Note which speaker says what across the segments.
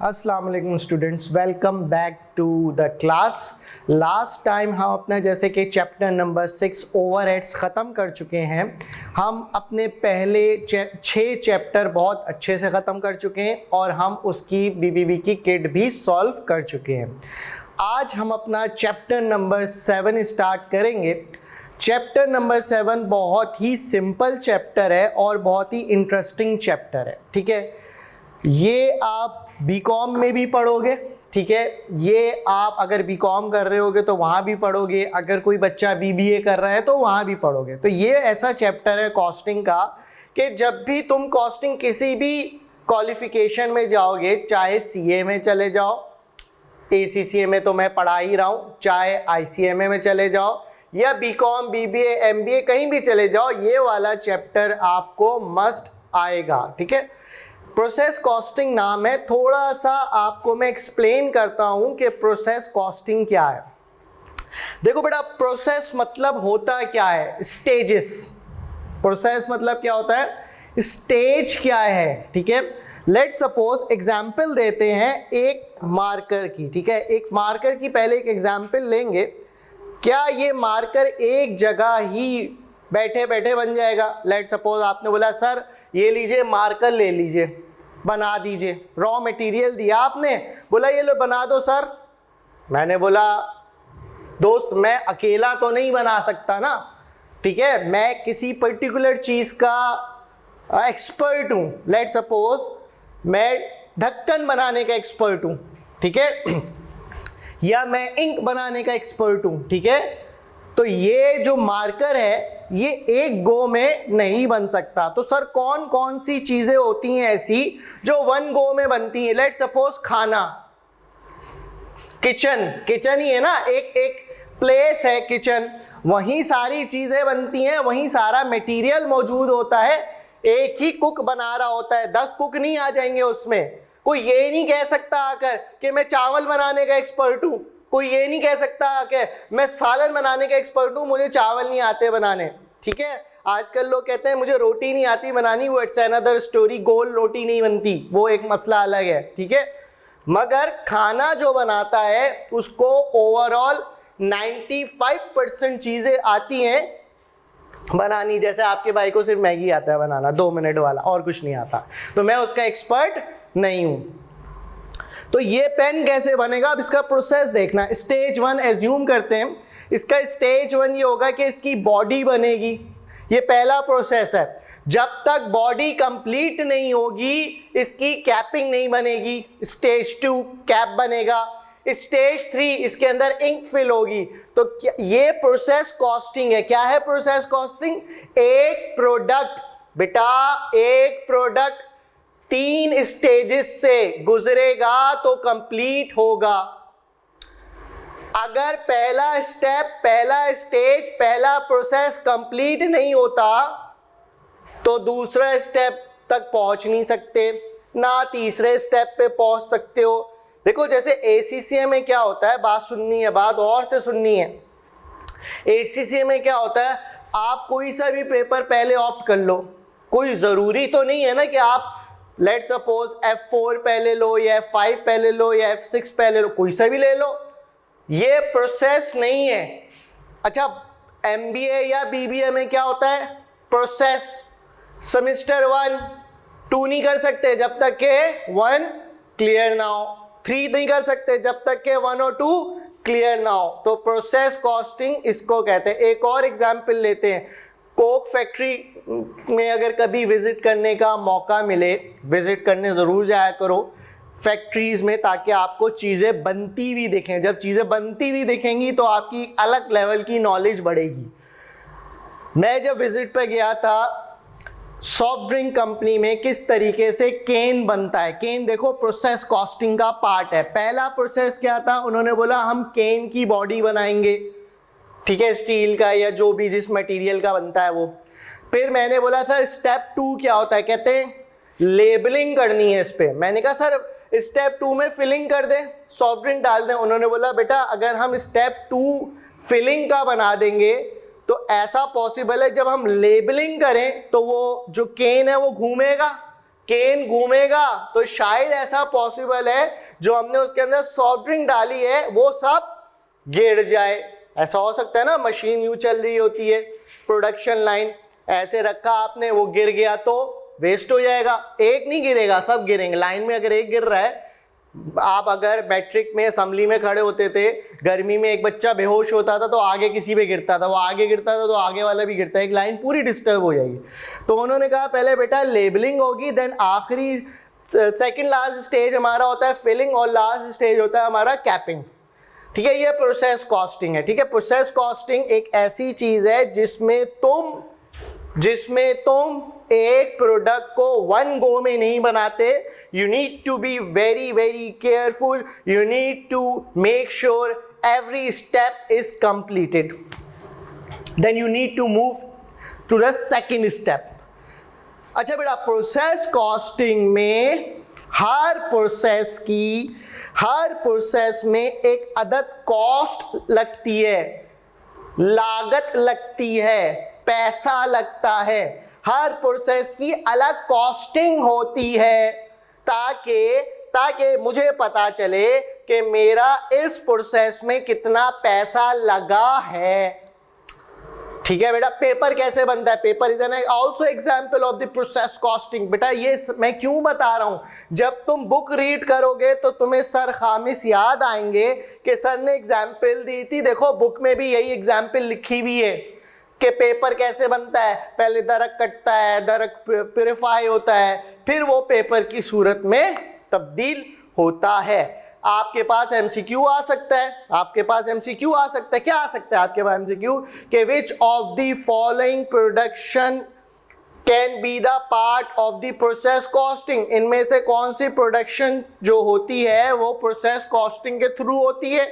Speaker 1: अस्सलाम वालेकुम students, welcome back to the class. Last time हम अपना जैसे कि चैप्टर नंबर 6 ओवरहेड्स ख़त्म कर चुके हैं। हम अपने पहले 6 चैप्टर बहुत अच्छे से ख़त्म कर चुके हैं और हम उसकी बीबीबी की किट भी सॉल्व कर चुके हैं। आज हम अपना चैप्टर नंबर 7 स्टार्ट करेंगे। चैप्टर नंबर 7 बहुत ही सिंपल चैप्टर है और बहुत ही इंटरेस्टिंग चैप्टर है। ठीक है, ये आप बीकॉम में भी पढ़ोगे। ठीक है, ये आप अगर बीकॉम कर रहे होगे तो वहाँ भी पढ़ोगे, अगर कोई बच्चा बीबीए कर रहा है तो वहाँ भी पढ़ोगे। तो ये ऐसा चैप्टर है कॉस्टिंग का कि जब भी तुम कॉस्टिंग किसी भी क्वालिफिकेशन में जाओगे, चाहे सीए में चले जाओ, एसीसीए में तो मैं पढ़ा ही रहा हूँ, चाहे आईसीएमए में चले जाओ या बीकॉम, बीबीए, एमबीए कहीं भी चले जाओ, ये वाला चैप्टर आपको मस्ट आएगा। ठीक है, प्रोसेस कॉस्टिंग नाम है। थोड़ा सा आपको मैं एक्सप्लेन करता हूं कि प्रोसेस कॉस्टिंग क्या है। देखो बेटा, प्रोसेस मतलब होता क्या है? स्टेजेस। प्रोसेस मतलब क्या होता है? स्टेज क्या है? ठीक है, लेट्स सपोज एग्जाम्पल देते हैं एक मार्कर की। ठीक है, एक मार्कर की पहले एक एग्जाम्पल लेंगे। क्या ये मार्कर एक जगह ही बैठे बैठे बन जाएगा? लेट्स सपोज आपने बोला सर ये लीजिए मार्कर ले लीजिए, बना दीजिए। रॉ मटेरियल दिया आपने, बोला ये लो बना दो सर। मैंने बोला दोस्त मैं अकेला तो नहीं बना सकता ना। ठीक है, मैं किसी पर्टिकुलर चीज़ का एक्सपर्ट हूँ। लेट्स सपोज मैं ढक्कन बनाने का एक्सपर्ट हूँ। ठीक है, या मैं इंक बनाने का एक्सपर्ट हूँ। ठीक है, तो ये जो मार्कर है ये एक गो में नहीं बन सकता। तो सर कौन कौन सी चीजें होती हैं ऐसी जो वन गो में बनती हैं? लेट्स सपोज खाना, किचन ही है ना, एक प्लेस है किचन, वहीं सारी चीजें बनती हैं, वहीं सारा मटेरियल मौजूद होता है। एक ही कुक बना रहा होता है, 10 कुक नहीं आ जाएंगे उसमें। कोई ये नहीं कह सकता आकर कि मैं चावल बनाने का एक्सपर्ट हूं। कोई ये नहीं कह सकता कि मैं सालन बनाने का एक्सपर्ट हूँ, मुझे चावल नहीं आते बनाने। ठीक है, आजकल लोग कहते हैं मुझे रोटी नहीं आती बनानी, वो इट्स अनदर स्टोरी। गोल रोटी नहीं बनती, वो एक मसला अलग है। ठीक है, मगर खाना जो बनाता है उसको ओवरऑल 95% चीज़ें आती हैं बनानी। जैसे आपके भाई को सिर्फ मैगी आता है बनाना 2 मिनट वाला, और कुछ नहीं आता, तो मैं उसका एक्सपर्ट नहीं हूँ। तो ये पेन कैसे बनेगा? अब इसका प्रोसेस देखना। स्टेज 1 एज्यूम करते हैं, इसका स्टेज 1 ये होगा कि इसकी बॉडी बनेगी। ये पहला प्रोसेस है। जब तक बॉडी कंप्लीट नहीं होगी इसकी कैपिंग नहीं बनेगी। स्टेज 2 कैप बनेगा। स्टेज 3 इसके अंदर इंक फिल होगी। तो ये प्रोसेस कॉस्टिंग है। क्या है प्रोसेस कॉस्टिंग? एक प्रोडक्ट, बेटा एक प्रोडक्ट 3 स्टेजेस से गुजरेगा तो कंप्लीट होगा। अगर पहला स्टेप, पहला स्टेज, पहला प्रोसेस कंप्लीट नहीं होता तो दूसरा स्टेप तक पहुंच नहीं सकते, ना तीसरे स्टेप पे पहुंच सकते हो। देखो जैसे एसीसीए में क्या होता है, बात सुननी है, बात और से सुननी है। एसीसीए में क्या होता है, आप कोई सा भी पेपर पहले ऑप्ट कर लो। कोई जरूरी तो नहीं है ना कि आप लेट्स सपोज F4 पहले लो या F5 पहले लो या F6 पहले लो, कोई सा भी ले लो। ये प्रोसेस नहीं है। अच्छा, MBA या BBA में क्या होता है? प्रोसेस। सेमेस्टर 1 2 नहीं कर सकते जब तक के 1 क्लियर ना हो, 3 नहीं कर सकते जब तक के 1 और 2 क्लियर ना हो। तो प्रोसेस कॉस्टिंग इसको कहते हैं। एक और एग्जाम्पल लेते हैं। कोक फैक्ट्री में अगर कभी विजिट करने का मौका मिले, विजिट करने ज़रूर जाया करो फैक्ट्रीज़ में, ताकि आपको चीज़ें बनती हुई दिखें। जब चीज़ें बनती हुई दिखेंगी तो आपकी अलग लेवल की नॉलेज बढ़ेगी। मैं जब विजिट पे गया था सॉफ्ट ड्रिंक कंपनी में, किस तरीके से केन बनता है। केन देखो प्रोसेस कॉस्टिंग का पार्ट है। पहला प्रोसेस क्या था, उन्होंने बोला हम केन की बॉडी बनाएंगे। ठीक है, स्टील का या जो भी जिस मटेरियल का बनता है वो। फिर मैंने बोला सर स्टेप 2 क्या होता है? कहते हैं लेबलिंग करनी है इस पे। मैंने कहा सर स्टेप 2 में फिलिंग कर दें, सॉफ्ट ड्रिंक डाल दें। उन्होंने बोला बेटा अगर हम स्टेप 2 फिलिंग का बना देंगे तो ऐसा पॉसिबल है जब हम लेबलिंग करें तो वो जो केन है वो घूमेगा, केन घूमेगा तो शायद ऐसा पॉसिबल है जो हमने उसके अंदर सॉफ्ट ड्रिंक डाली है वो सब गिर जाए। ऐसा हो सकता है ना, मशीन यूं चल रही होती है, प्रोडक्शन लाइन, ऐसे रखा आपने, वो गिर गया तो वेस्ट हो जाएगा। एक नहीं गिरेगा, सब गिरेंगे। लाइन में अगर एक गिर रहा है, आप अगर मैट्रिक में असेंबली में खड़े होते थे, गर्मी में एक बच्चा बेहोश होता था तो आगे किसी पे गिरता था, वो आगे गिरता था तो आगे वाला भी गिरता है, एक लाइन पूरी डिस्टर्ब हो जाएगी। तो उन्होंने कहा पहले बेटा लेबलिंग होगी, देन आखिरी सेकंड लास्ट स्टेज हमारा होता है फिलिंग और लास्ट स्टेज होता है हमारा कैपिंग। ठीक है, ये प्रोसेस कॉस्टिंग है। ठीक है, प्रोसेस कॉस्टिंग एक ऐसी चीज है जिसमें तुम एक प्रोडक्ट को वन गो में नहीं बनाते। You need to be very very careful, you need to make sure every step is completed, then you need to move to the second step. अच्छा बेटा, प्रोसेस कॉस्टिंग में हर प्रोसेस में एक अदद कॉस्ट लगती है, लागत लगती है, पैसा लगता है। हर प्रोसेस की अलग कॉस्टिंग होती है ताकि मुझे पता चले कि मेरा इस प्रोसेस में कितना पैसा लगा है। ठीक है बेटा, पेपर कैसे बनता है? Paper is an also example of the process costing. बेटा ये मैं क्यों बता रहा हूं, जब तुम बुक रीड करोगे तो तुम्हें सर खामिस याद आएंगे कि सर ने एग्जांपल दी थी, देखो बुक में भी यही एग्जांपल लिखी हुई है कि पेपर कैसे बनता है। पहले दरक कटता है, दरक प्यूरिफाई होता है, फिर वो पेपर की सूरत में तब्दील होता है। आपके पास एमसीक्यू आ सकता है, क्या आ सकता है आपके पास एमसीक्यू कि which of the following production can be the part of the process costing. इनमें से कौन सी प्रोडक्शन जो होती है वो प्रोसेस कॉस्टिंग के थ्रू होती है?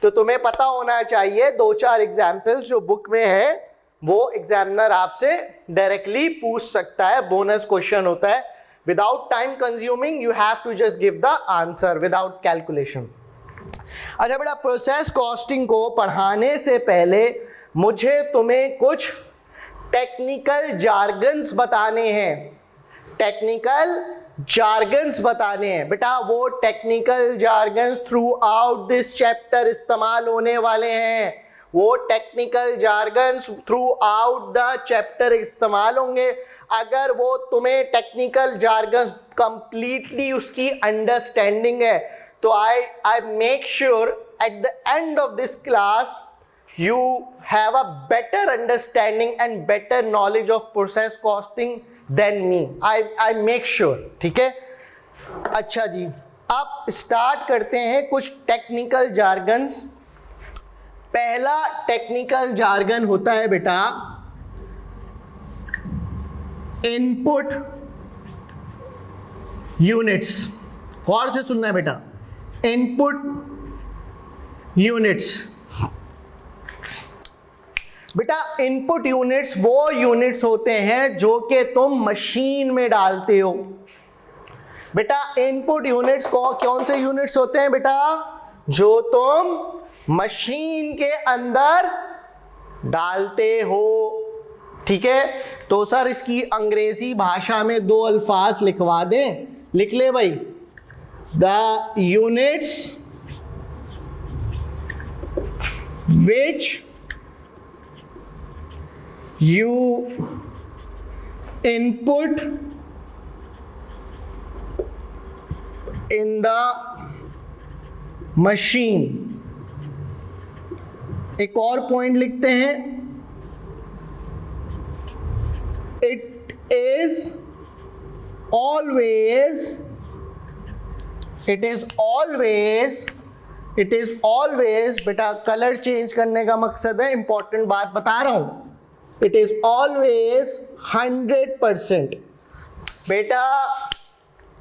Speaker 1: तो तुम्हें पता होना चाहिए। 2-4 एग्जाम्पल्स जो बुक में है वो एग्जामिनर आपसे डायरेक्टली पूछ सकता है, बोनस क्वेश्चन होता है। Without time consuming, you have to just give the answer without calculation. अच्छा बेटा, प्रोसेस कॉस्टिंग को पढ़ाने से पहले मुझे तुम्हें कुछ टेक्निकल जार्गन्स बताने हैं। बेटा वो technical jargons through out this chapter इस्तेमाल होने वाले हैं। वो technical jargons through out the chapter इस्तेमाल होंगे। अगर वो तुम्हें टेक्निकल जार्गन्स कंप्लीटली उसकी अंडरस्टैंडिंग है तो I make sure at the end of this class you have a better understanding and better knowledge of process costing than me. I make sure. ठीक है, अच्छा जी, अब स्टार्ट करते हैं कुछ टेक्निकल जार्गन्स। पहला टेक्निकल जार्गन होता है बेटा इनपुट यूनिट्स। गौर से सुनना है बेटा, इनपुट यूनिट्स। बेटा इनपुट यूनिट्स वो यूनिट्स होते हैं जो कि तुम मशीन में डालते हो। बेटा इनपुट यूनिट्स कौन से यूनिट्स होते हैं बेटा? जो तुम मशीन के अंदर डालते हो। ठीक है, तो सर इसकी अंग्रेजी भाषा में 2 अल्फाज लिखवा दें, लिख ले भाई। The units which you input in the machine। एक और पॉइंट लिखते हैं, it is always बेटा कलर चेंज करने का मकसद है, इंपॉर्टेंट बात बता रहा हूं। It is always 100%।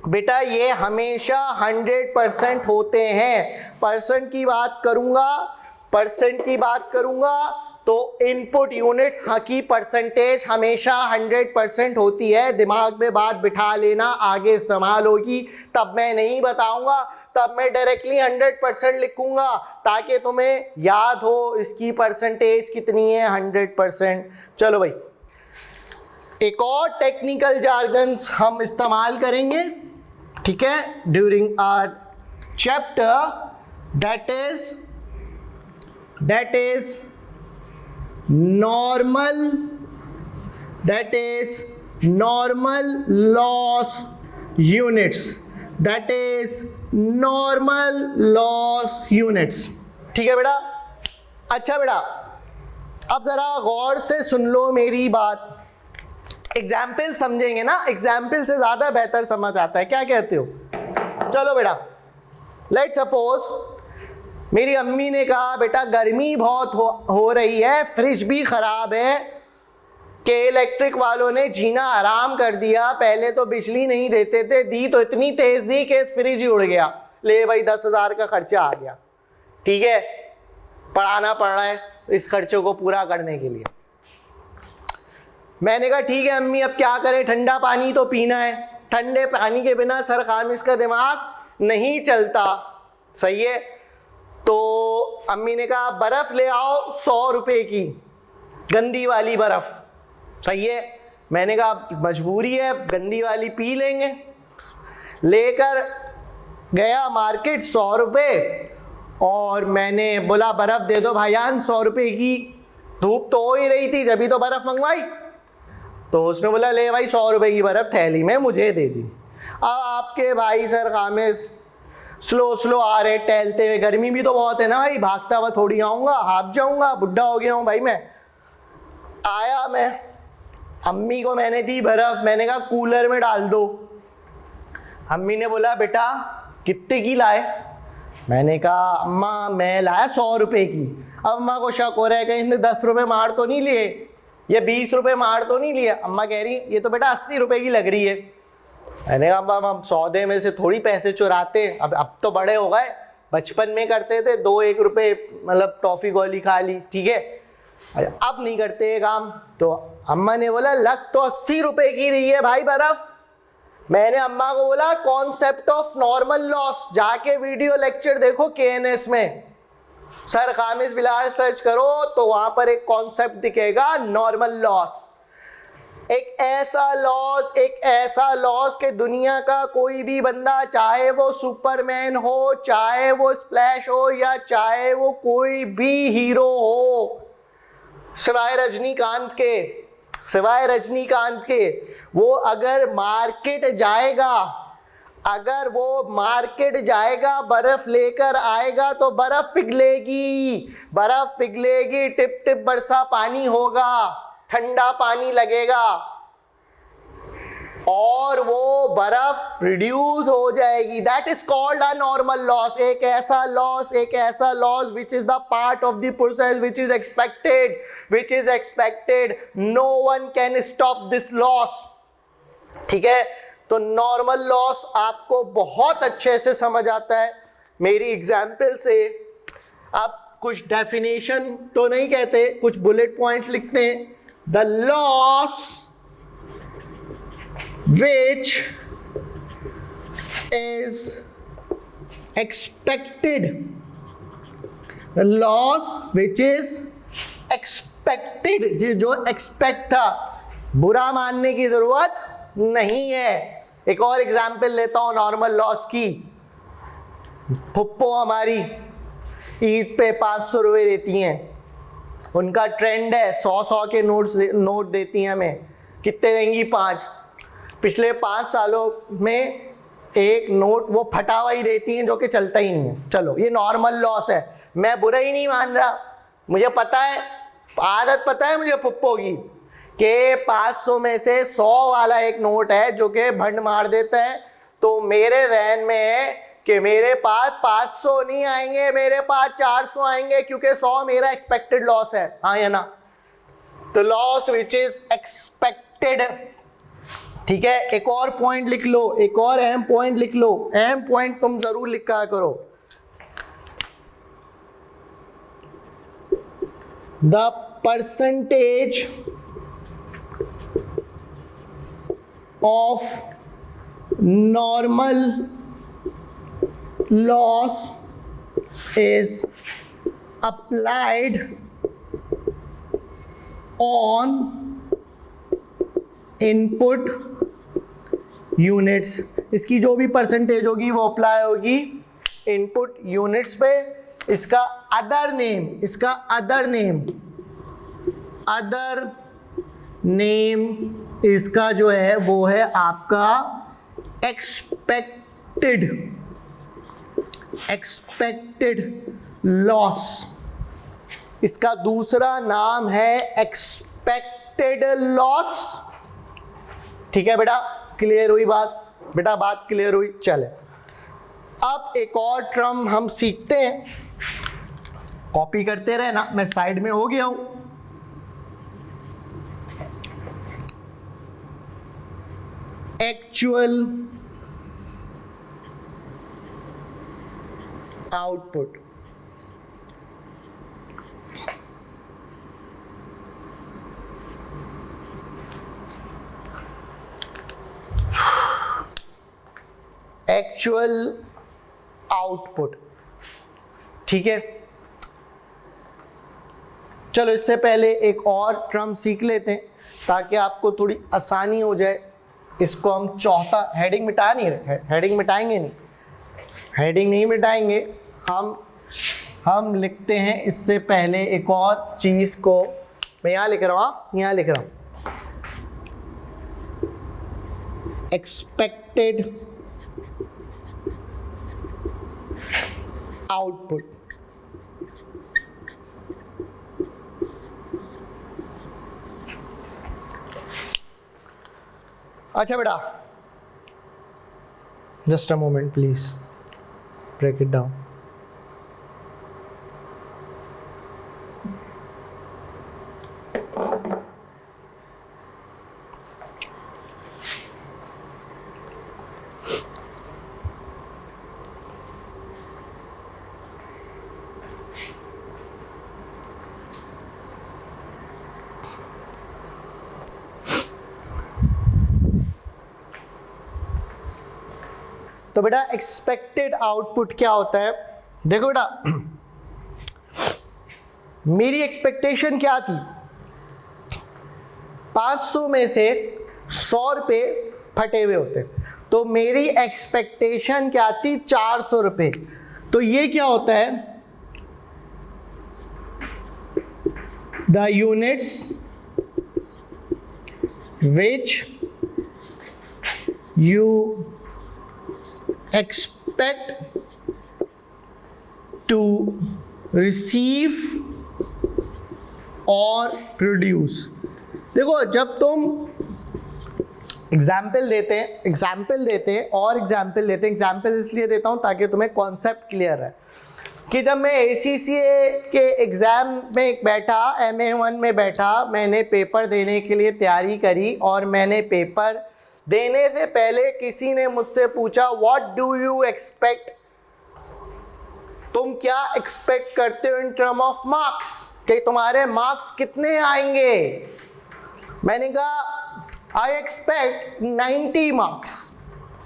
Speaker 1: बेटा ये हमेशा 100% होते हैं। परसेंट की बात करूंगा तो इनपुट यूनिट्स की परसेंटेज हमेशा 100% होती है। दिमाग में बात बिठा लेना, आगे इस्तेमाल होगी तब मैं नहीं बताऊंगा, तब मैं डायरेक्टली 100% लिखूंगा ताकि तुम्हें याद हो इसकी परसेंटेज कितनी है, 100%। चलो भाई, एक और टेक्निकल जार्गन्स हम इस्तेमाल करेंगे, ठीक है, during our chapter, that is normal loss units, ठीक है बेटा। अच्छा बेटा, अब जरा गौर से सुन लो मेरी बात, एग्जाम्पल समझेंगे ना, एग्जाम्पल से ज्यादा बेहतर समझ आता है, क्या कहते हो? चलो बेटा, लेट्स सपोज मेरी अम्मी ने कहा बेटा गर्मी बहुत हो रही है, फ्रिज भी खराब है, के इलेक्ट्रिक वालों ने जीना आराम कर दिया, पहले तो बिजली नहीं देते थे, दी तो इतनी तेज दी कि फ्रिज ही उड़ गया, ले भाई 10,000 का खर्चा आ गया, ठीक है, पढ़ाना पड़ रहा है इस खर्चों को पूरा करने के लिए। मैंने कहा ठीक है अम्मी, अब क्या करें, ठंडा पानी तो पीना है, ठंडे पानी के बिना सर खामिस का दिमाग नहीं चलता, सही है। तो अम्मी ने कहा बर्फ ले आओ 100 रुपए की, गंदी वाली बर्फ, सही है। मैंने कहा मजबूरी है, गंदी वाली पी लेंगे, लेकर गया मार्केट 100 रुपए, और मैंने बोला बर्फ दे दो भाईजान 100 रुपए की, धूप तो हो ही रही थी जब भी तो बर्फ मंगवाई। तो उसने बोला ले भाई 100 रुपए की बर्फ थैली में मुझे दे दी। अब आपके भाई सर खामिस स्लो आ रहे टहलते हुए, गर्मी भी तो बहुत है ना भाई, भागता हुआ थोड़ी आऊँगा, हाफ जाऊँगा, बुढ़ा हो गया हूँ भाई मैं। आया मैं, अम्मी को मैंने दी बर्फ, मैंने कहा कूलर में डाल दो। अम्मी ने बोला बेटा कितने की लाए? मैंने कहा अम्मा मैं लाया 100 रुपए की। अब अम्मा को शक हो रहा है कहीं इसने 10 रुपए मार तो नहीं लिए, ये 20 रुपए मार तो नहीं लिए। अम्मा कह रही ये तो बेटा 80 रुपए की लग रही है। मैंने कहा अब हम सौदे में से थोड़ी पैसे चुराते, अब तो बड़े हो गए, बचपन में करते थे 2-1 रुपए मतलब टॉफी गोली खा ली, ठीक है, अब नहीं करते ये काम। तो अम्मा ने बोला लग तो 80 रुपए की रही है भाई बर्फ। मैंने अम्मा को बोला कॉन्सेप्ट ऑफ नॉर्मल लॉस, जाके वीडियो लेक्चर देखो KNS में, सर खामिस बिलाल सर्च करो तो वहां पर एक कॉन्सेप्ट दिखेगा नॉर्मल लॉस। एक ऐसा लॉस कि दुनिया का कोई भी बंदा, चाहे वो सुपरमैन हो, चाहे वो स्प्लैश हो, या चाहे वो कोई भी हीरो हो, सिवाय रजनीकांत के, वो अगर मार्केट जाएगा, बर्फ लेकर आएगा तो बर्फ पिघलेगी, टिप टिप बरसा पानी होगा, ठंडा पानी लगेगा और वो बर्फ रिड्यूस हो जाएगी। That is called a normal loss. एक ऐसा loss which is the part of the process which is expected, no one can stop this loss, ठीक है। तो नॉर्मल लॉस आपको बहुत अच्छे से समझ आता है मेरी एग्जाम्पल से। आप कुछ डेफिनेशन तो नहीं कहते, कुछ बुलेट पॉइंट्स लिखते हैं। The loss which is expected, the loss which is expected, जो एक्सपेक्ट था, बुरा मानने की जरूरत नहीं है। एक और एग्जाम्पल लेता हूं नॉर्मल लॉस की। फुप्पो हमारी ईद पे 500 रुपये देती हैं, उनका ट्रेंड है 100 के नोट देती हैं हमें। कितने देंगी? 5। पिछले 5 सालों में एक नोट वो फटा हुआ ही देती हैं जो कि चलता ही नहीं है। चलो ये नॉर्मल लॉस है, मैं बुरा ही नहीं मान रहा, मुझे पता है, आदत पता है मुझे पुप्पो की, कि 500 में से 100 वाला एक नोट है जो कि भंड मार देता है। तो मेरे ज़हन में है कि मेरे पास 500 नहीं आएंगे, मेरे पास 400 आएंगे, क्योंकि 100 मेरा एक्सपेक्टेड लॉस है, हाँ या ना। तो लॉस विच इज एक्सपेक्टेड, ठीक है। एक और पॉइंट लिख लो, एक और अहम पॉइंट लिख लो, अहम पॉइंट तुम जरूर लिखा करो। The percentage of normal loss is applied on input units, इसकी जो भी परसेंटेज होगी वो अप्लाई होगी इनपुट यूनिट्स पे। इसका अदर नेम इसका जो है वो है आपका एक्सपेक्टेड लॉस। इसका दूसरा नाम है एक्सपेक्टेड लॉस। ठीक है बेटा, क्लियर हुई बात? बेटा बात क्लियर हुई? चले अब एक और टर्म हम सीखते हैं, कॉपी करते रहना, मैं साइड में हो गया हूं। Actual output. एक्चुअल आउटपुट, ठीक है। चलो इससे पहले एक और टर्म सीख लेते हैं ताकि आपको थोड़ी आसानी हो जाए। इसको हम चौथा, हेडिंग मिटा नहीं रहे, हेडिंग मिटाएंगे नहीं, हेडिंग नहीं मिटाएंगे हम लिखते हैं इससे पहले एक और चीज को, मैं यहां लिख रहा हूं, यहां लिख रहा हूं एक्सपेक्टेड आउटपुट। अच्छा बेटा, just a moment please, break it down. तो बेटा एक्सपेक्टेड आउटपुट क्या होता है? देखो बेटा, मेरी एक्सपेक्टेशन क्या थी, 500 में से 100 रुपए फटे हुए होते, तो मेरी एक्सपेक्टेशन क्या थी, 400 रुपए। तो ये क्या होता है, the units which you expect to receive or produce। देखो जब तुम एग्जाम्पल देते हैं और एग्जाम्पल देते हैं, एग्जाम्पल इसलिए देता हूं ताकि तुम्हें कॉन्सेप्ट क्लियर है कि जब मैं ACCA के एग्ज़ाम में बैठा, MA1 में बैठा, मैंने पेपर देने के लिए तैयारी करी और मैंने पेपर देने से पहले किसी ने मुझसे पूछा व्हाट डू यू एक्सपेक्ट, तुम क्या एक्सपेक्ट करते हो इन टर्म ऑफ मार्क्स, कि तुम्हारे मार्क्स कितने आएंगे? मैंने कहा I expect 90 marks,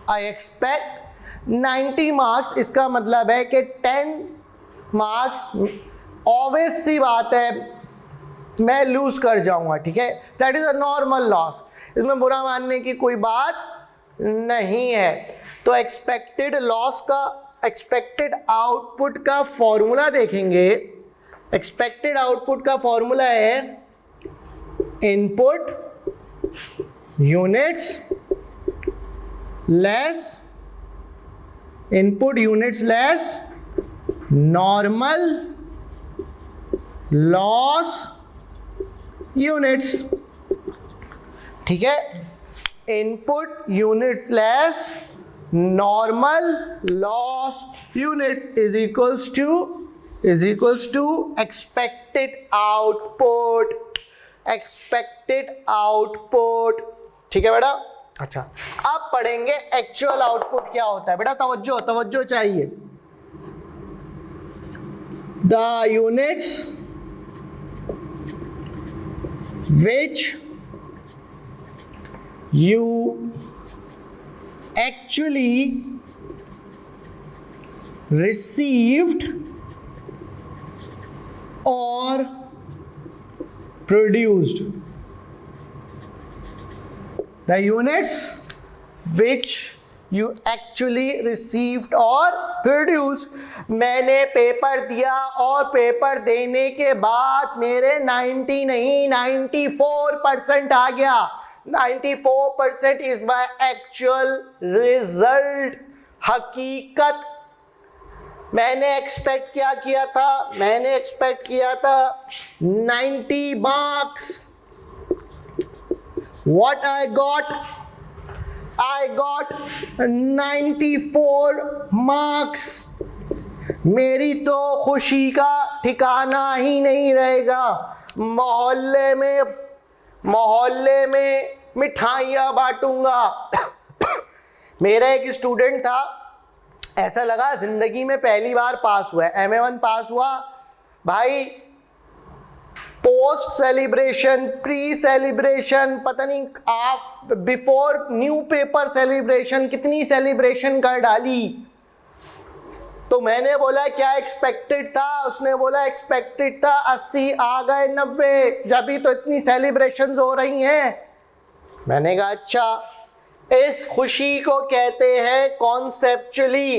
Speaker 1: I expect 90 marks. इसका मतलब है कि 10 मार्क्स ऑब्वियस सी बात है मैं लूज कर जाऊंगा, ठीक है, that is a normal loss, इसमें बुरा मानने की कोई बात नहीं है। तो एक्सपेक्टेड लॉस का, एक्सपेक्टेड आउटपुट का फॉर्मूला देखेंगे। एक्सपेक्टेड आउटपुट का फॉर्मूला है input units less normal loss units, ठीक है। Input units less normal loss units is equals to expected output, ठीक है बेटा। अच्छा, अब पढ़ेंगे एक्चुअल आउटपुट क्या होता है। बेटा तवज्जो चाहिए। The units which you actually received or produced the units which you actually received or produced. मैंने पेपर दिया और पेपर देने के बाद मेरे 90 नहीं 94% आ गया. 94% is my actual result. हकीकत. मैंने एक्सपेक्ट क्या किया था? मैंने एक्सपेक्ट किया था 90 marks. What I got? I got 94 marks. मेरी तो खुशी का ठिकाना ही नहीं रहेगा. मोहल्ले में मिठाइयाँ बांटूंगा. मेरा एक स्टूडेंट था, ऐसा लगा जिंदगी में पहली बार पास हुआ है. MA1 पास हुआ भाई. पोस्ट सेलिब्रेशन, प्री सेलिब्रेशन, पता नहीं आप बिफोर न्यू पेपर सेलिब्रेशन, कितनी सेलिब्रेशन कर डाली. तो मैंने बोला क्या एक्सपेक्टेड था? उसने बोला एक्सपेक्टेड था 80, आ गए 90. जब भी तो इतनी सेलिब्रेशंस हो रही हैं. मैंने कहा अच्छा. इस खुशी को कहते हैं कॉन्सेप्चुअली.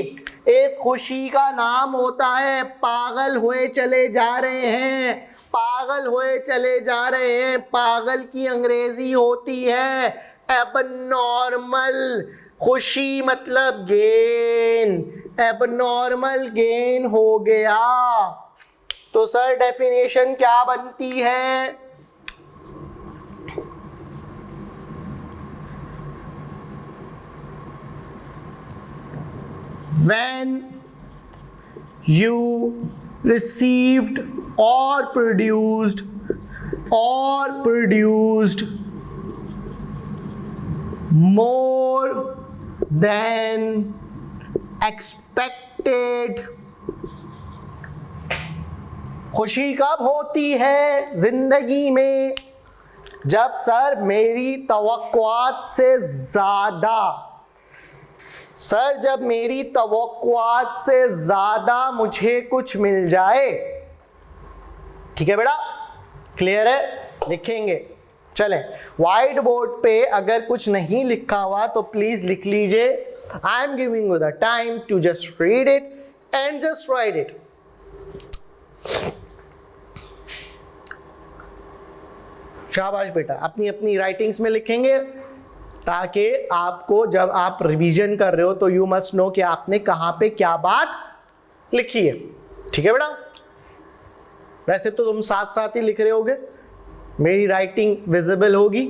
Speaker 1: इस खुशी का नाम होता है पागल हुए चले जा रहे हैं. पागल हुए चले जा रहे हैं. पागल की अंग्रेजी होती है एबनॉर्मल. खुशी मतलब गेन. एबनॉर्मल गेन हो गया. तो सर डेफिनेशन क्या बनती है? When you received or produced more than expected. खुशी कब होती है जिंदगी में? जब सर मेरी तवक्कुआत से ज़्यादा, सर जब मेरी तवक्कुआत से ज़्यादा मुझे कुछ मिल जाए. ठीक है बेटा, क्लियर है? लिखेंगे. चलें, वाइट बोर्ड पे अगर कुछ नहीं लिखा हुआ तो प्लीज लिख लीजिए. I am giving you the time to just read it and just write it. शाबाश बेटा. अपनी अपनी राइटिंग्स में लिखेंगे ताकि आपको जब आप रिवीजन कर रहे हो तो यू मस्ट नो कि आपने कहाँ पे क्या बात लिखी है. ठीक है बेटा? वैसे तो तुम साथ साथ ही लिख रहे होगे. मेरी राइटिंग विजिबल होगी,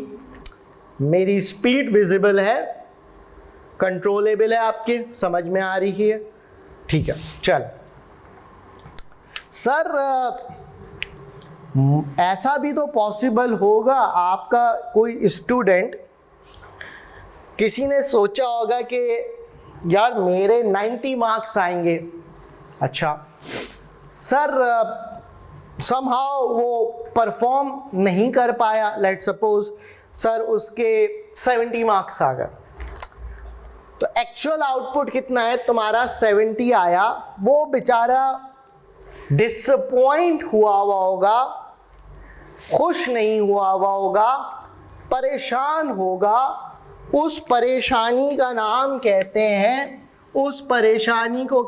Speaker 1: मेरी स्पीड विजिबल है, कंट्रोलेबल है, आपके समझ में आ रही है. ठीक है, चल. सर ऐसा भी तो पॉसिबल होगा, आपका कोई स्टूडेंट, किसी ने सोचा होगा कि यार मेरे 90 मार्क्स आएंगे. अच्छा सर समहाउ वो परफॉर्म नहीं कर पाया. लेट सपोज सर उसके 70 मार्क्स आ गए. तो एक्चुअल आउटपुट कितना है? तुम्हारा 70 आया. वो बेचारा डिसअपॉइंट हुआ होगा, खुश नहीं हुआ होगा, परेशान होगा. उस परेशानी का नाम कहते हैं, उस परेशानी को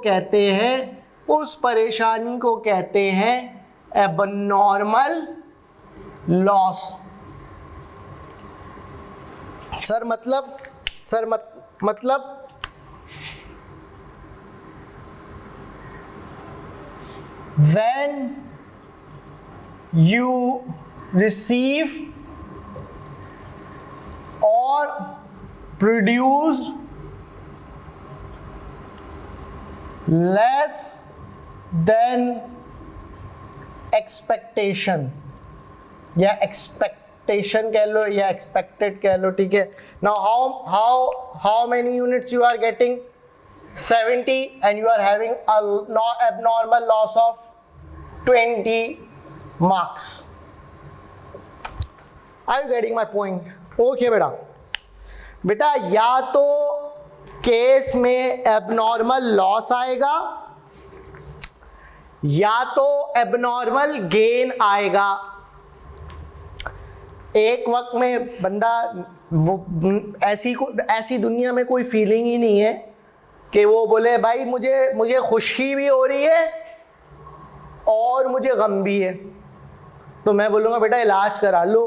Speaker 1: कहते हैं एबनॉर्मल लॉस. सर मतलब when you receive or produced less than expectation, या एक्सपेक्टेशन कह लो या एक्सपेक्टेड कह लो. ठीक है. Now how many units you are getting? 70 and you are having a abnormal loss of 20 marks. Are you getting my point? Okay बेटा या तो केस में एबनॉर्मल लॉस आएगा या तो एबनॉर्मल गेन आएगा. एक वक्त में बंदा वो ऐसी दुनिया में कोई फीलिंग ही नहीं है कि वो बोले भाई मुझे खुशी भी हो रही है और मुझे गम भी है। तो मैं बोलूँगा बेटा इलाज करा लो,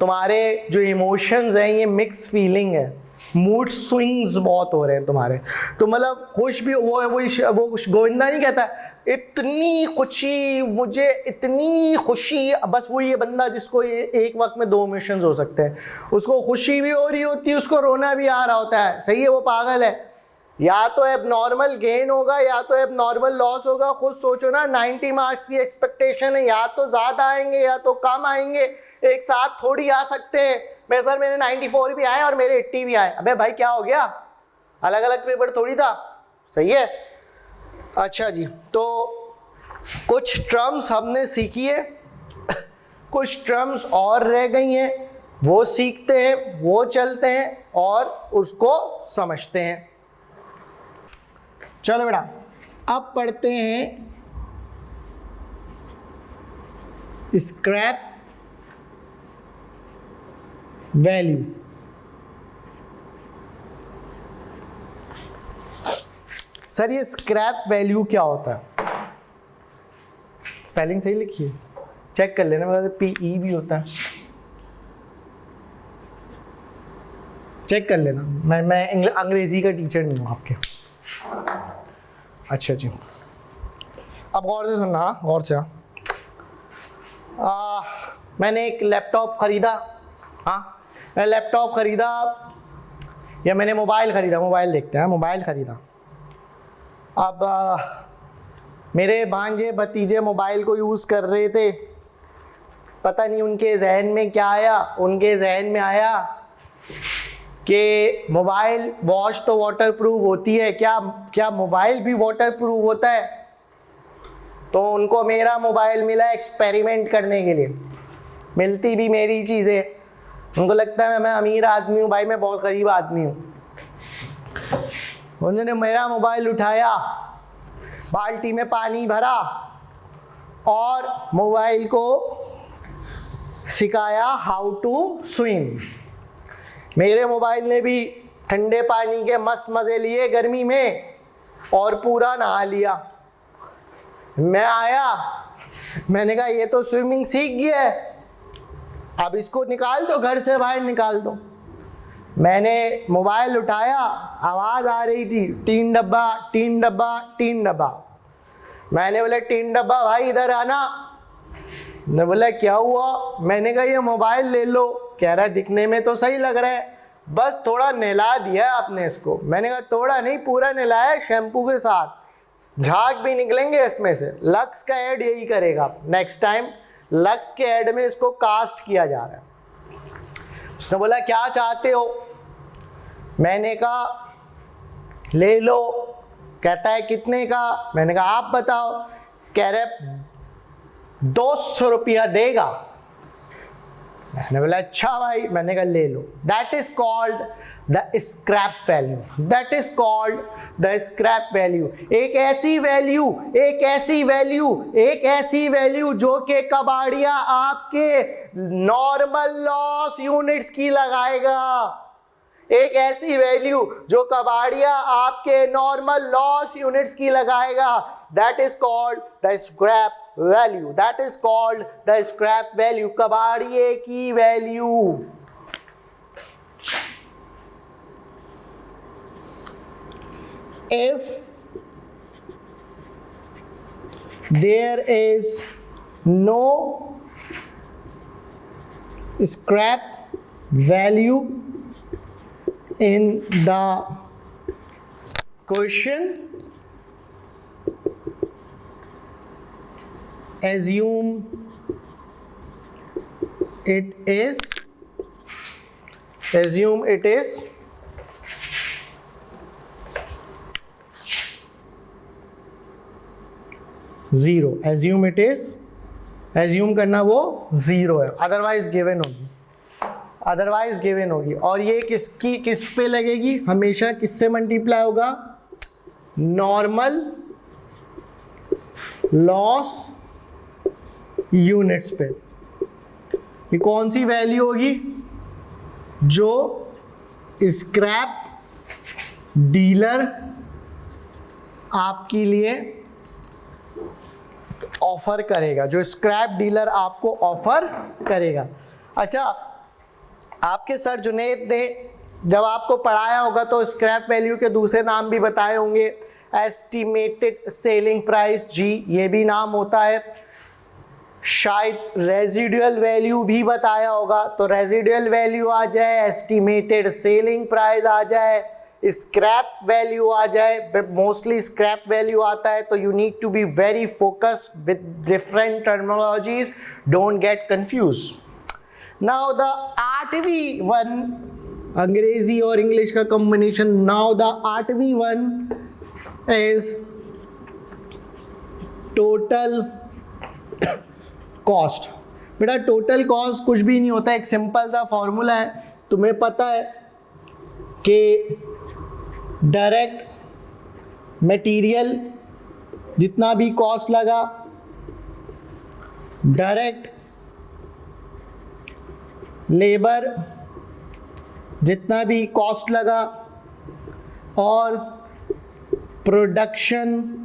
Speaker 1: तुम्हारे जो इमोशंस हैं ये मिक्स फीलिंग है, मूड स्विंग्स बहुत हो रहे हैं तुम्हारे। तो मतलब खुश भी वो गोविंदा नहीं कहता इतनी खुशी, मुझे इतनी खुशी, बस वो ये बंदा जिसको ये एक वक्त में दो इमोशंस हो सकते हैं, उसको खुशी भी हो रही होती है, उसको रोना भी आ रहा होता है, सही है, वो पागल है। या तो एबनॉर्मल गेन होगा या तो एबनॉर्मल लॉस होगा। खुद सोचो ना, 90 मार्क्स की एक्सपेक्टेशन है, या तो ज़्यादा आएंगे या तो कम आएंगे, एक साथ थोड़ी आ सकते हैं। मैं सर मेरे 94 भी आए और मेरे 80 भी आए, अबे भाई क्या हो गया, अलग अलग पेपर थोड़ी था, सही है। अच्छा जी, तो कुछ टर्म्स हमने सीखी है, कुछ टर्म्स और रह गई हैं, वो सीखते हैं, वो चलते हैं और उसको समझते हैं। चलो बेटा अब पढ़ते हैं स्क्रैप वैल्यू। सर ये स्क्रैप वैल्यू क्या होता है? स्पेलिंग सही लिखी है, चेक कर लेना, मेरा PE भी होता है, चेक कर लेना। मैं अंग्रेजी का टीचर नहीं हूँ आपके। अच्छा जी, अब गौर से सुनना, गौर से। मैंने एक लैपटॉप खरीदा, मैं लैपटॉप खरीदा या मैंने मोबाइल खरीदा, मोबाइल देखते हैं, मोबाइल खरीदा। अब मेरे भांजे भतीजे मोबाइल को यूज़ कर रहे थे, पता नहीं उनके जहन में क्या आया, उनके जहन में आया कि मोबाइल वॉच तो वाटर प्रूफ होती है, क्या मोबाइल भी वाटर प्रूफ होता है? तो उनको मेरा मोबाइल मिला एक्सपेरिमेंट करने के लिए, मिलती भी मेरी चीज़ें, उनको लगता है मैं अमीर आदमी हूँ, भाई मैं बहुत गरीब आदमी हूँ। उन्होंने मेरा मोबाइल उठाया, बाल्टी में पानी भरा और मोबाइल को सिखाया हाउ टू स्विम। मेरे मोबाइल ने भी ठंडे पानी के मस्त मज़े लिए गर्मी में और पूरा नहा लिया। मैं आया, मैंने कहा ये तो स्विमिंग सीख गया है, अब इसको निकाल दो, घर से बाहर निकाल दो। मैंने मोबाइल उठाया, आवाज़ आ रही थी 3 डब्बा 3 डब्बा 3 डब्बा। मैंने बोला 3 डब्बा भाई इधर आना। ने बोला क्या हुआ? मैंने कहा ये मोबाइल ले लो। कह रहा है दिखने में तो सही लग रहा है, बस थोड़ा नहला दिया आपने इसको। मैंने कहा थोड़ा नहीं, पूरा नहलाया शैम्पू के साथ, झाग भी निकलेंगे इसमें से। लक्स का ऐड यही करेगा नेक्स्ट टाइम, लक्स के ऐड में इसको कास्ट किया जा रहा है। उसने बोला क्या चाहते हो? मैंने कहा ले लो। कहता है कितने का? मैंने कहा आप बताओ। कह रहे 200 रुपया देगा। मैंने बोला अच्छा भाई। मैंने कहा ले लो। That is called the scrap value, that is called the scrap value. एक ऐसी वैल्यू, एक ऐसी वैल्यू, एक ऐसी वैल्यू जो कि कबाड़िया आपके नॉर्मल लॉस यूनिट्स की लगाएगा। एक ऐसी वैल्यू जो कबाड़िया आपके नॉर्मल लॉस यूनिट्स की लगाएगा। That is called the scrap value, that is called the scrap value, कबाड़िए की value. If there is no scrap value in the question, assume it is zero. Assume it is, assume करना वो zero है, otherwise given होगी, otherwise given होगी। और ये किस पे लगेगी? हमेशा किससे मल्टीप्लाई होगा? नॉर्मल लॉस यूनिट्स पे। ये कौन सी वैल्यू होगी? जो स्क्रैप डीलर आपके लिए ऑफर करेगा, जो स्क्रैप डीलर आपको ऑफर करेगा। अच्छा, आपके सर जुनेद ने जब आपको पढ़ाया होगा तो स्क्रैप वैल्यू के दूसरे नाम भी बताए होंगे, एस्टिमेटेड सेलिंग प्राइस, जी ये भी नाम होता है। शायद रेजिडुअल वैल्यू भी बताया होगा, तो रेजिडुअल वैल्यू आ जाए, एस्टिमेटेड सेलिंग प्राइस आ जाए, स्क्रैप वैल्यू आ जाए। मोस्टली स्क्रैप वैल्यू आता है, तो you need to be very focused with different terminologies, don't get confuse. Now the आठवीं वन, अंग्रेजी और इंग्लिश का कॉम्बिनेशन। नाउ द आठवीं वन इज टोटल कॉस्ट। बेटा टोटल कॉस्ट कुछ भी नहीं होता, एक सिंपल सा फॉर्मूला है, तुम्हें पता है कि डायरेक्ट मटेरियल जितना भी कॉस्ट लगा, डायरेक्ट लेबर जितना भी कॉस्ट लगा, और प्रोडक्शन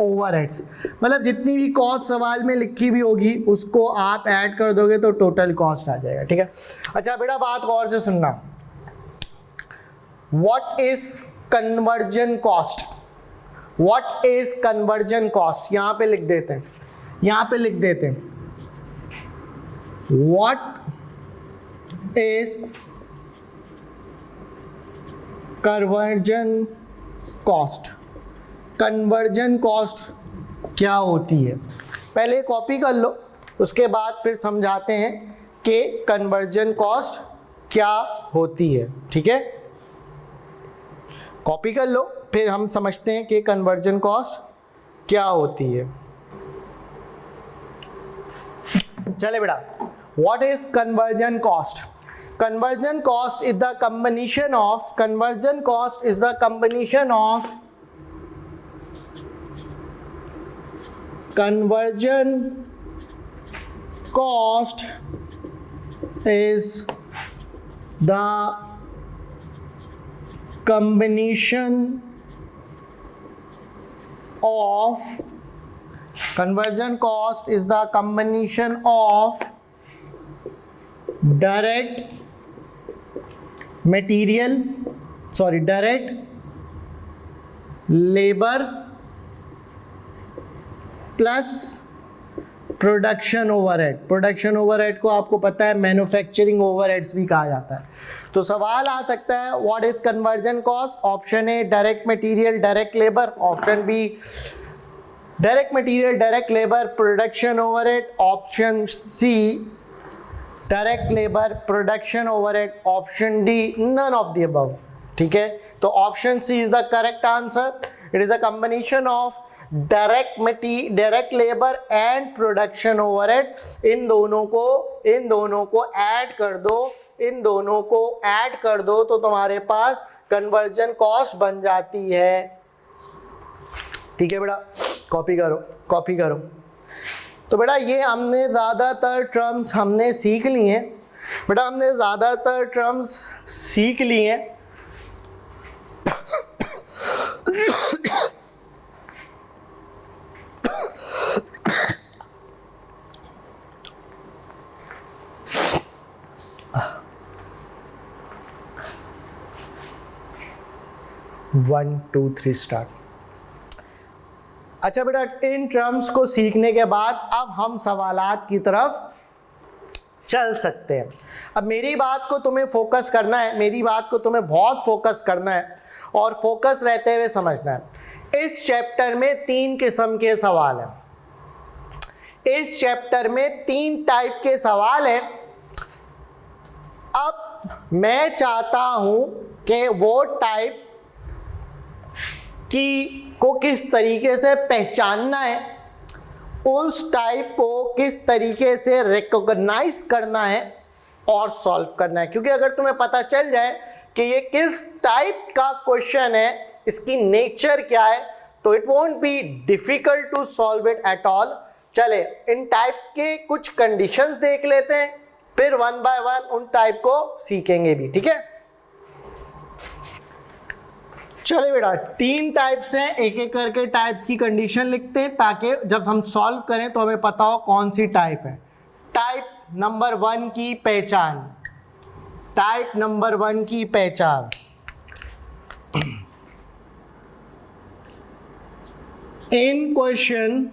Speaker 1: ओवरहेड्स, मतलब जितनी भी कॉस्ट सवाल में लिखी हुई होगी उसको आप ऐड कर दोगे तो टोटल कॉस्ट आ जाएगा। ठीक है। अच्छा बेटा बात गौर से सुनना, what is conversion cost? What is conversion cost? यहां पे लिख देते हैं, यहां पे लिख देते हैं, what is conversion cost? Conversion cost क्या होती है? पहले कॉपी कर लो, उसके बाद फिर समझाते हैं कि कन्वर्जन कॉस्ट क्या होती है। ठीक है, कॉपी कर लो, फिर हम समझते हैं कि कन्वर्जन कॉस्ट क्या होती है। चले बेटा, what is conversion cost? Conversion cost is the combination of, conversion cost is the combination of conversion cost is the combination of, conversion cost is the combination of direct material, sorry, direct labor plus production overhead. Production overhead को आपको पता है manufacturing overheads भी कहा जाता है। तो सवाल आ सकता है what is conversion cost? Option A direct material direct labour, option B direct material direct labour production overhead, option C direct labour production overhead, option D none of the above. ठीक है, तो option C is the correct answer. It is the combination of direct labour and production overhead. इन दोनों को add कर दो, इन दोनों को ऐड कर दो तो तुम्हारे पास कन्वर्जन कॉस्ट बन जाती है। ठीक है बेटा, कॉपी करो, कॉपी करो। तो बेटा ये हमने ज़्यादातर टर्म्स हमने सीख ली हैं, बेटा हमने ज़्यादातर टर्म्स सीख ली हैं। 1 2 3 स्टार्ट। अच्छा बेटा, इन टर्म्स को सीखने के बाद अब हम सवालात की तरफ चल सकते हैं। अब मेरी बात को तुम्हें फोकस करना है, मेरी बात को तुम्हें बहुत फोकस करना है और फोकस रहते हुए समझना है। इस चैप्टर में 3 किस्म के सवाल हैं, इस चैप्टर में 3 टाइप के सवाल हैं। अब मैं चाहता हूं कि वो टाइप को किस तरीके से पहचानना है, उस टाइप को किस तरीके से रिकॉग्नाइज करना है और सॉल्व करना है। क्योंकि अगर तुम्हें पता चल जाए कि ये किस टाइप का क्वेश्चन है, इसकी नेचर क्या है, तो it won't be difficult to solve it at all. चले इन टाइप्स के कुछ कंडीशंस देख लेते हैं, फिर वन बाय वन उन टाइप को सीखेंगे भी, ठीक है। चले बेटा, 3 टाइप्स हैं, एक एक करके टाइप्स की कंडीशन लिखते हैं ताकि जब हम सॉल्व करें तो हमें पता हो कौन सी टाइप है। टाइप नंबर 1 की पहचान, टाइप नंबर 1 की पहचान, इन question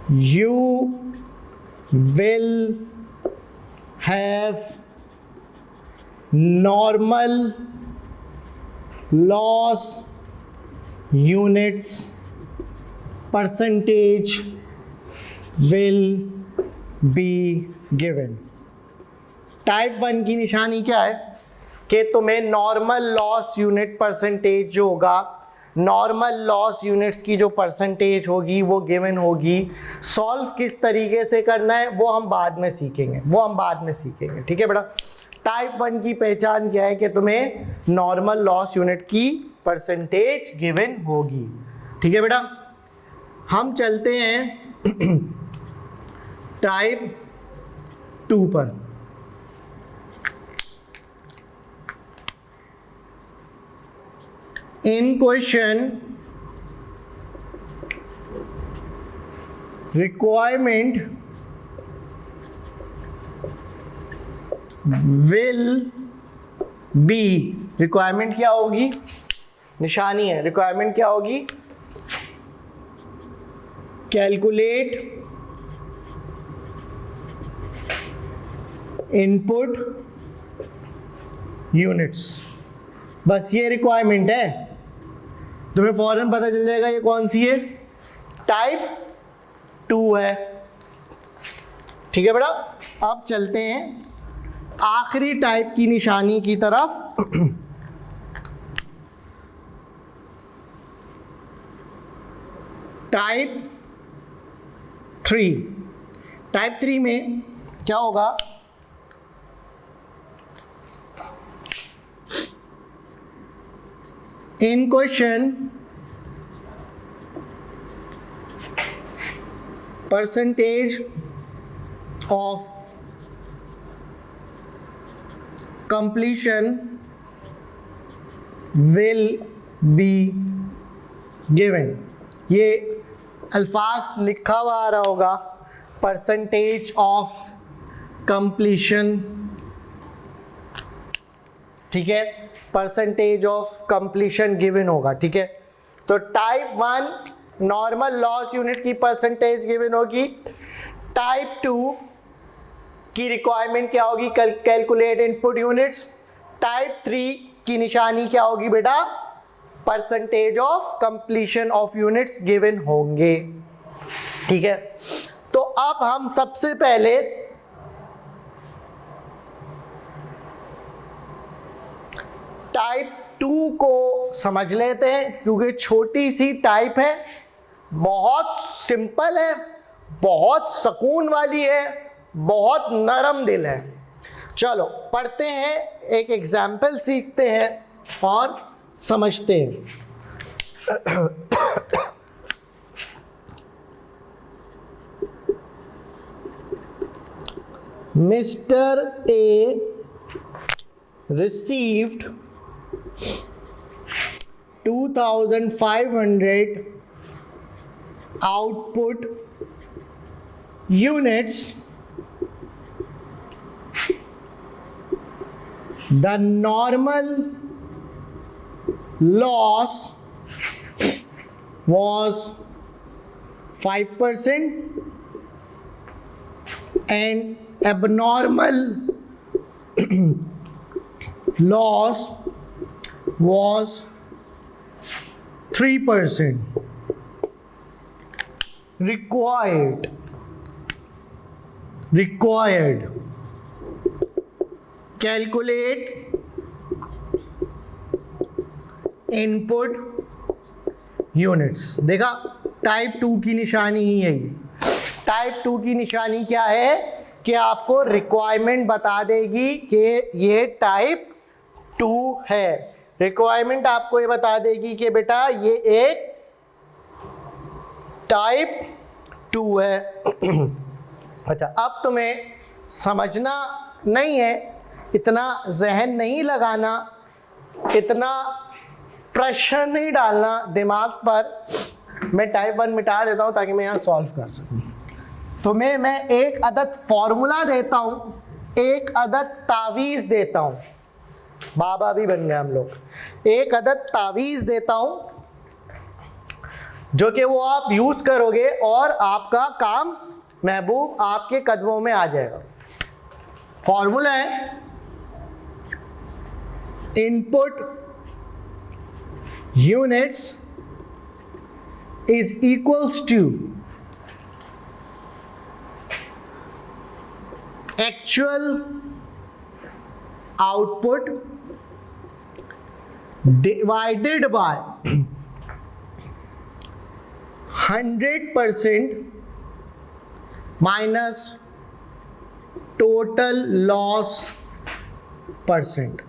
Speaker 1: you will have normal loss units percentage will be given। Type 1 की निशानी क्या है कि तुम्हें नॉर्मल लॉस यूनिट परसेंटेज जो होगा, नॉर्मल लॉस यूनिट्स की जो परसेंटेज होगी वो गिवन होगी। सॉल्व किस तरीके से करना है वो हम बाद में सीखेंगे, ठीक है बेटा। टाइप 1 की पहचान क्या है कि तुम्हें नॉर्मल लॉस यूनिट की परसेंटेज गिवन होगी, ठीक है बेटा। हम चलते हैं टाइप 2 पर। In question, requirement will be, requirement क्या होगी, निशानी है, requirement क्या होगी, calculate input units, बस ये रिक्वायरमेंट है। तुम्हें फौरन पता चल जाएगा ये कौन सी है, टाइप 2 है, ठीक है बेटा। अब चलते हैं आखिरी टाइप की निशानी की तरफ। टाइप 3, टाइप 3 में क्या होगा, in question percentage of completion will be given। ये अल्फाज लिखा हुआ आ रहा होगा, परसेंटेज ऑफ कंप्लीशन, ठीक है, परसेंटेज ऑफ कंप्लीशन गिवन होगा, ठीक है। तो टाइप 1 नॉर्मल लॉस यूनिट की परसेंटेज गिवन होगी। टाइप 2 की रिक्वायरमेंट क्या होगी, कैलकुलेट इनपुट यूनिट्स। टाइप 3 की निशानी क्या होगी बेटा, percentage of completion of units given होंगे, ठीक है। तो अब हम सबसे पहले टाइप 2 को समझ लेते हैं, क्योंकि छोटी सी टाइप है, बहुत सिंपल है, बहुत सुकून वाली है, बहुत नरम दिल है। चलो पढ़ते हैं, एक एग्जाम्पल सीखते हैं और समझते हैं। Mister A received 2500 output units. The normal loss was 5% and abnormal loss was 3%. Required calculate input units। देखा, टाइप 2 की निशानी ही है। टाइप 2 की निशानी क्या है कि आपको रिक्वायरमेंट बता देगी कि ये टाइप 2 है। रिक्वायरमेंट आपको ये बता देगी कि बेटा ये एक टाइप 2 है। अच्छा, अब तुम्हें समझना नहीं है, इतना जहन नहीं लगाना, इतना प्रेशर नहीं डालना दिमाग पर। मैं टाइप 1 मिटा देता हूँ ताकि मैं यहाँ सॉल्व कर सकूँ। तुम्हें मैं एक अदद फॉर्मूला देता हूँ, एक अदद तावीज़ देता हूँ, बाबा भी बन गए हम लोग। एक अदद तावीज़ देता हूँ जो कि वो आप यूज़ करोगे और आपका काम महबूब आपके कदमों में आ जाएगा। फॉर्मूला है input units is equals to actual output divided by 100% minus total loss percent.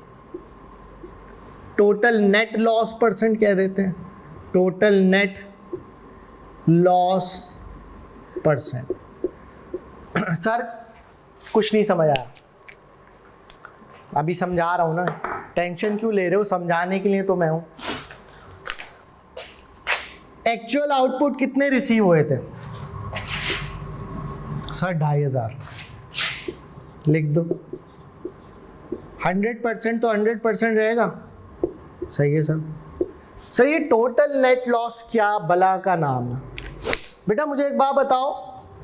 Speaker 1: Total net loss percent कह देते हैं, total net loss percent. Sir कुछ नहीं समझ आया, अभी समझा रहा हूं ना, टेंशन क्यों ले रहे हो, समझाने के लिए तो मैं हूं। एक्चुअल आउटपुट कितने रिसीव हुए थे सर? 2500 लिख दो। 100% तो 100% रहेगा, सही है सर। सर ये टोटल नेट लॉस क्या बला का नाम है? बेटा मुझे एक बात बताओ,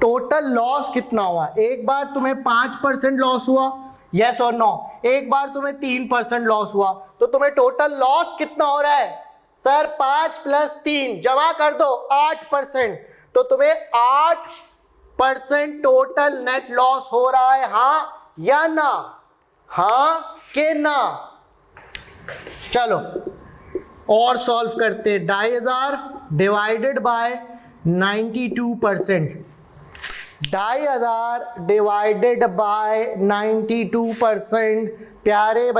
Speaker 1: टोटल लॉस कितना हुआ? एक बार तुम्हें 5% लॉस हुआ, यस और नो? एक बार तुम्हें 3% लॉस हुआ, तो तुम्हें टोटल लॉस कितना हो रहा है? सर 5 + 3 जमा कर दो 8%, तो तुम्हें 8% टोटल नेट लॉस हो रहा है, हाँ या ना? हाँ के ना? चलो और सॉल्व करते। 2500 डिवाइडेड बाय 92%, 2500 डिवाइडेड बाय 92%। प्यारे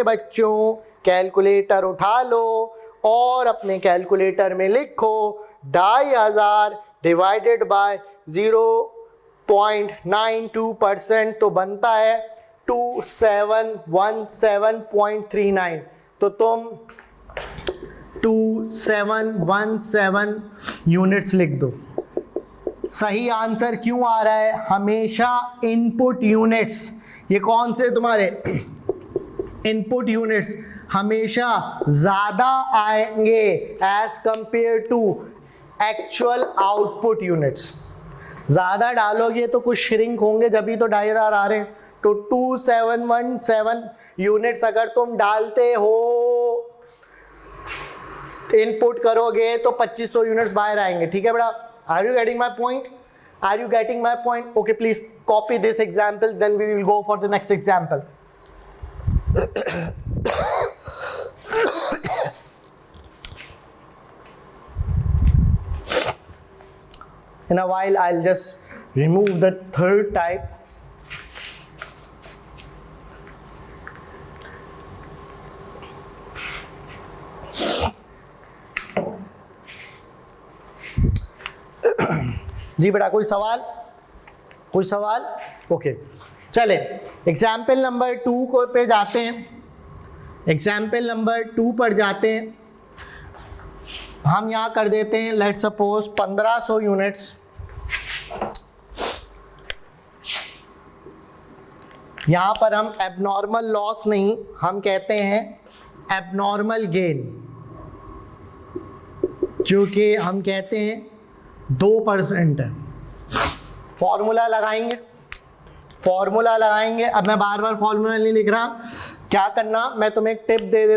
Speaker 1: बच्चों कैलकुलेटर उठा लो और अपने कैलकुलेटर में लिखो 2500 डिवाइडेड बाय 0.92%, तो बनता है 2717.39। तो तुम 2717 यूनिट्स लिख दो। सही आंसर क्यों आ रहा है? हमेशा इनपुट यूनिट्स, ये कौन से तुम्हारे इनपुट यूनिट्स हमेशा ज़्यादा आएंगे as compare to actual output units. ज़्यादा डालोगे तो कुछ श्रिंक होंगे, जब भी तो 2500 आ रहे हैं। तो 2717 यूनिट्स अगर तुम डालते हो, इनपुट करोगे तो 2500 यूनिट्स बाहर आएंगे। ठीक है बेटा? Are you getting my point? Are you getting my point? Okay, please copy this example, then we will go for the next example. In a while I'll just remove the third type. जी बेटा कोई सवाल? Okay चले example number 2 को पे जाते हैं। Example number 2 पर जाते हैं। हम यहाँ कर देते हैं लेट सपोज 1500 यूनिट्स। यहाँ पर हम एबनॉर्मल लॉस नहीं, हम कहते हैं एबनॉर्मल गेन, जो कि हम कहते हैं 2% है। फॉर्मूला लगाएंगे। अब मैं बार बार फॉर्मूला नहीं लिख रहा, क्या करना, मैं तुम्हें एक टिप दे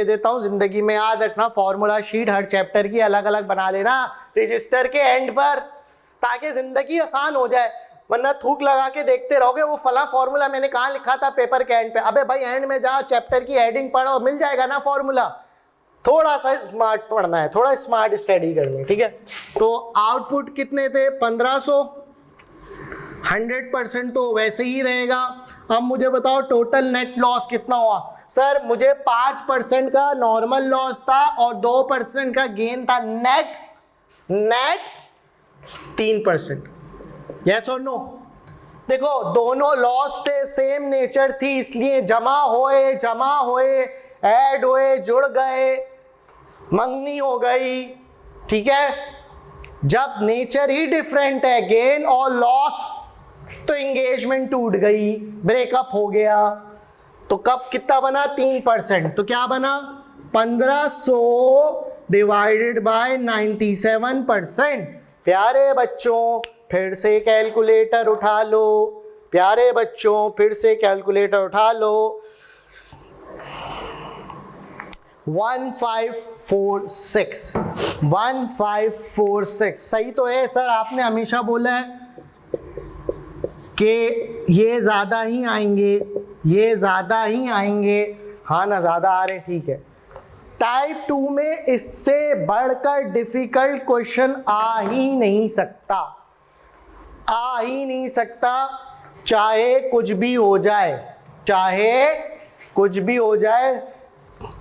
Speaker 1: देता हूँ, जिंदगी में याद रखना, फॉर्मूला शीट हर चैप्टर की अलग अलग बना लेना रजिस्टर के एंड पर, ताकि जिंदगी आसान हो जाए। वरना थूक लगा के देखते रहोगे वो फला फॉर्मूला मैंने कहाँ लिखा था पेपर के एंड पे। अबे भाई एंड में जा, चैप्टर की हेडिंग पढ़ो, मिल जाएगा ना फॉर्मूला। थोड़ा सा स्मार्ट पढ़ना है, थोड़ा स्मार्ट स्टडी करनी है, ठीक है? तो आउटपुट कितने थे? 1500। 100% तो वैसे ही रहेगा। अब मुझे बताओ टोटल नेट लॉस कितना हुआ? सर मुझे 5% का नॉर्मल लॉस था और 2% का गेन था, नेट 3%। यस और नो? देखो दोनों लॉस थे, सेम नेचर थी, इसलिए जमा होए ऐड हुए, जुड़ गए, मंगनी हो गई। ठीक है, जब नेचर ही डिफरेंट है, गेन और लॉस, तो एंगेजमेंट टूट गई, ब्रेकअप हो गया। तो कब कितना बना? 3%। तो क्या बना? 1500 डिवाइडेड बाय 97%। प्यारे बच्चों फिर से कैलकुलेटर उठा लो, प्यारे बच्चों फिर से कैलकुलेटर उठा लो। 1546 सही तो है सर? आपने हमेशा बोला है कि ये ज्यादा ही आएंगे, ये ज्यादा ही आएंगे। हाँ ना, ज्यादा आ रहे, ठीक है। टाइप 2 में इससे बढ़कर डिफिकल्ट क्वेश्चन आ ही नहीं सकता, आ ही नहीं सकता, चाहे कुछ भी हो जाए, चाहे कुछ भी हो जाए,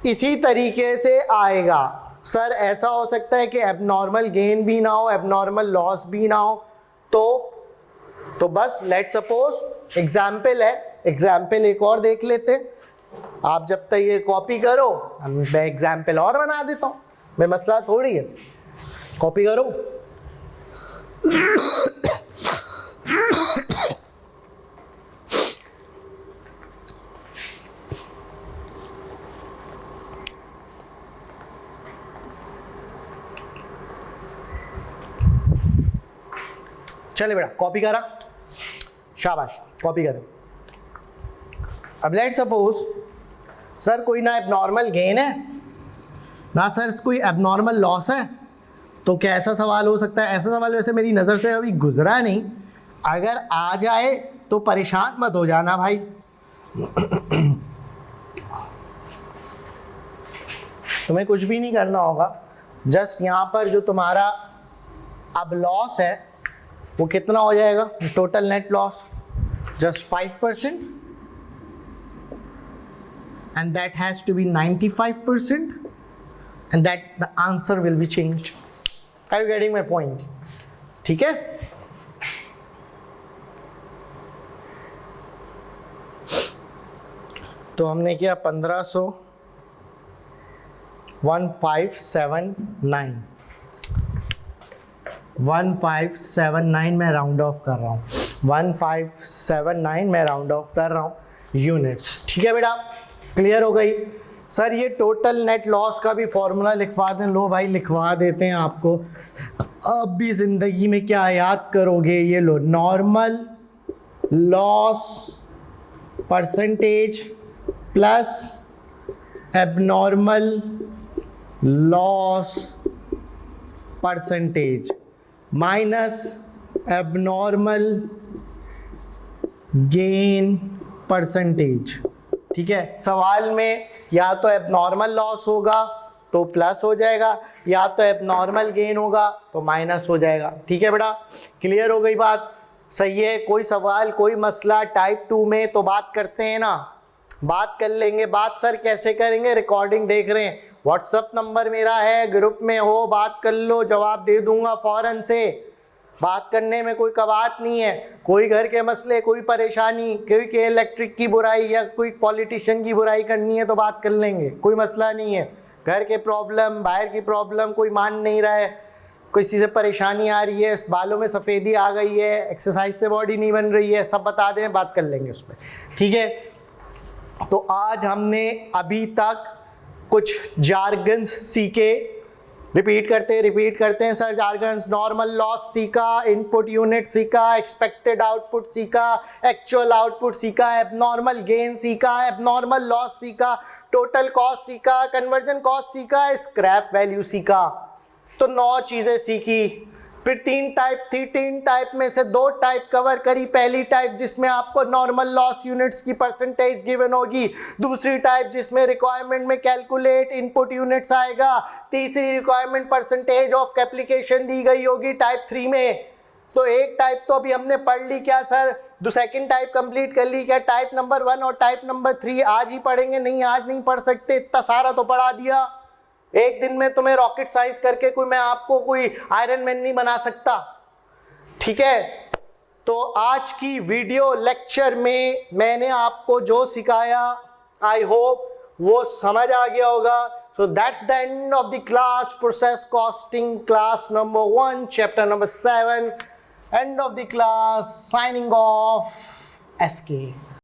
Speaker 1: इसी तरीके से आएगा। सर ऐसा हो सकता है कि एबनॉर्मल गेन भी ना हो, एबनॉर्मल लॉस भी ना हो, तो बस लेट सपोज एग्जाम्पल है, एग्जाम्पल एक और देख लेते हैं। आप जब तक ये कॉपी करो, मैं एग्जाम्पल और बना देता हूँ, मैं मसला थोड़ी है, कॉपी करो। चले बेटा, कॉपी करा, शाबाश, कॉपी करें। अब लेट सपोज सर कोई ना एबनॉर्मल गेन है ना सर कोई एबनॉर्मल लॉस है, तो क्या ऐसा सवाल हो सकता है? ऐसा सवाल वैसे मेरी नज़र से अभी गुजरा नहीं, अगर आ जाए तो परेशान मत हो जाना भाई। तुम्हें कुछ भी नहीं करना होगा, जस्ट यहाँ पर जो तुम्हारा अब लॉस है वो कितना हो जाएगा, total net loss just 5%, and that has to be 95%, and that the answer will be changed. Are you getting my point? ठीक है? तो हमने किया 1500, 1579 मैं राउंड ऑफ कर रहा हूँ, 1579 मैं राउंड ऑफ कर रहा हूँ यूनिट्स। ठीक है बेटा, क्लियर हो गई? सर ये टोटल नेट लॉस का भी फॉर्मूला लिखवा दें। लो भाई लिखवा देते हैं आपको, अब भी जिंदगी में क्या याद करोगे, ये लो, normal loss percentage plus abnormal loss percentage minus abnormal gain percentage. ठीक है, सवाल में या तो एबनॉर्मल लॉस होगा तो प्लस हो जाएगा, या तो एबनॉर्मल गेन होगा तो माइनस हो जाएगा। ठीक है बेटा, क्लियर हो गई बात? सही है। कोई सवाल, कोई मसला टाइप 2 में तो बात करते हैं ना, बात कर लेंगे। बात सर कैसे करेंगे? रिकॉर्डिंग देख रहे हैं, व्हाट्सअप नंबर मेरा है, ग्रुप में हो, बात कर लो, जवाब दे दूंगा फौरन से। बात करने में कोई कवात नहीं है। कोई घर के मसले, कोई परेशानी, कोई इलेक्ट्रिक की बुराई या कोई पॉलिटिशियन की बुराई करनी है तो बात कर लेंगे, कोई मसला नहीं है। घर के प्रॉब्लम, बाहर की प्रॉब्लम, कोई मान नहीं रहा है, किसी से परेशानी आ रही है, बालों में सफ़ेदी आ गई है, एक्सरसाइज से बॉडी नहीं बन रही है, सब बता दें, बात कर लेंगे उस पर। ठीक है, तो आज हमने अभी तक कुछ जार्गन्स सीखे, रिपीट करते हैं सर। जार्गन्स, नॉर्मल लॉस सीखा, इनपुट यूनिट सीखा, एक्सपेक्टेड आउटपुट सीखा, एक्चुअल आउटपुट सीखा, एबनॉर्मल गेन सीखा, एबनॉर्मल लॉस सीखा, टोटल कॉस्ट सीखा, कन्वर्जन कॉस्ट सीखा, स्क्रैप वैल्यू सीखा। तो 9 चीजें सीखी। फिर 3 टाइप थी, 3 टाइप में से 2 टाइप कवर करी। पहली टाइप जिसमें आपको नॉर्मल लॉस यूनिट्स की परसेंटेज गिवन होगी, दूसरी टाइप जिसमें रिक्वायरमेंट में कैलकुलेट इनपुट यूनिट्स आएगा, तीसरी रिक्वायरमेंट परसेंटेज ऑफ एप्लीकेशन दी गई होगी टाइप 3 में। तो एक टाइप तो अभी हमने पढ़ ली, क्या सर? सेकंड टाइप कंप्लीट कर ली क्या? टाइप नंबर 1 और टाइप नंबर 3 आज ही पढ़ेंगे? नहीं, आज नहीं पढ़ सकते, इतना सारा तो पढ़ा दिया। एक दिन में तुम्हें रॉकेट साइंस करके कोई मैं आपको कोई आयरन मैन नहीं बना सकता, ठीक है? तो आज की वीडियो लेक्चर में मैंने आपको जो सिखाया आई होप वो समझ आ गया होगा। So that's the end of the class, process costing class number 1, chapter number 7. End of the class, signing off, SK.